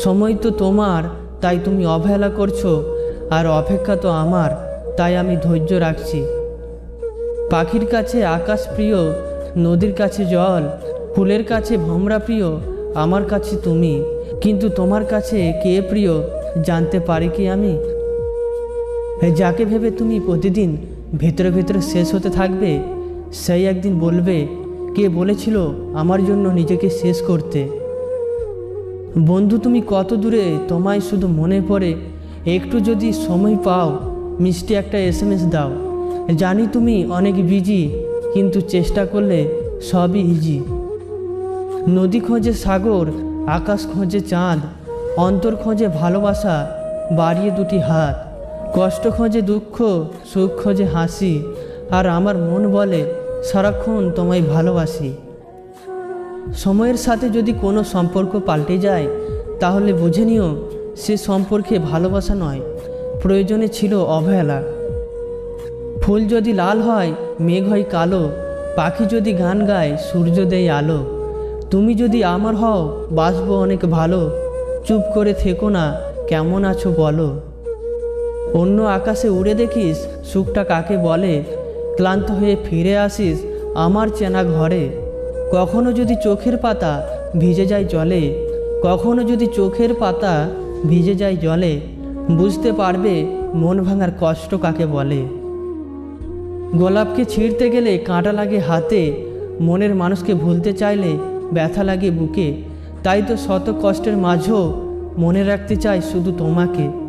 সময় তো তোমার, তাই তুমি অবহেলা করছো, আর অপেক্ষা তো আমার, তাই আমি ধৈর্য রাখছি। পাখির কাছে আকাশ প্রিয়, নদীর কাছে জল, ফুলের কাছে ভমরা প্রিয়, আমার কাছে তুমি। কিন্তু তোমার কাছে কে প্রিয় জানতে পারি কি আমি? যাকে ভেবে তুমি প্রতিদিন ভেতরে ভেতরে শেষ হতে থাকবে, সেই একদিন বলবে, কে বলেছিল আমার জন্য নিজেকে শেষ করতে? বন্ধু, তুমি কত দূরে তোমায় শুধু মনে পড়ে, একটু যদি সময় পাও মিষ্টি একটা SMS দাও। জানি তুমি অনেক বিজি, কিন্তু চেষ্টা করলে সবই ইজি। নদী খোঁজে সাগর, আকাশ খোঁজে চাঁদ, অন্তর খোঁজে ভালোবাসা, বাড়িয়ে দুটি হাত। কষ্ট খোঁজে দুঃখ, সুখ খোঁজে হাসি, আর আমার মন বলে সারাক্ষণ তোমায় ভালোবাসি। সময়ের সাথে যদি কোনো সম্পর্ক পাল্টে যায়, তাহলে বুঝে নিও সে সম্পর্কে ভালোবাসা নয়, প্রয়োজনে ছিল অবহেলা। ফুল যদি লাল হয় মেঘ হয় কালো, পাখি যদি গান গায় সূর্য দেয় আলো। তুমি যদি আমার হও বাসবো অনেক ভালো, চুপ করে থেকো না, কেমন আছো বলো। অন্য আকাশে উড়ে দেখিস সুখটা কাকে বলে, ক্লান্ত হয়ে ফিরে আসিস আমার চেনা ঘরে। কখনো যদি চোখের পাতা ভিজে যায় জলে, কখনো যদি চোখের পাতা ভিজে যায় জলে, বুঝতে পারবে মন ভাঙার কষ্ট কাকে বলে। গোলাপকে ছিঁড়তে গেলে কাঁটা লাগে হাতে, মনের মানুষকে ভুলতে চাইলে ব্যথা লাগে বুকে। তাই তো শত কষ্টের মাঝেও মনে রাখতে চাই শুধু তোমাকে।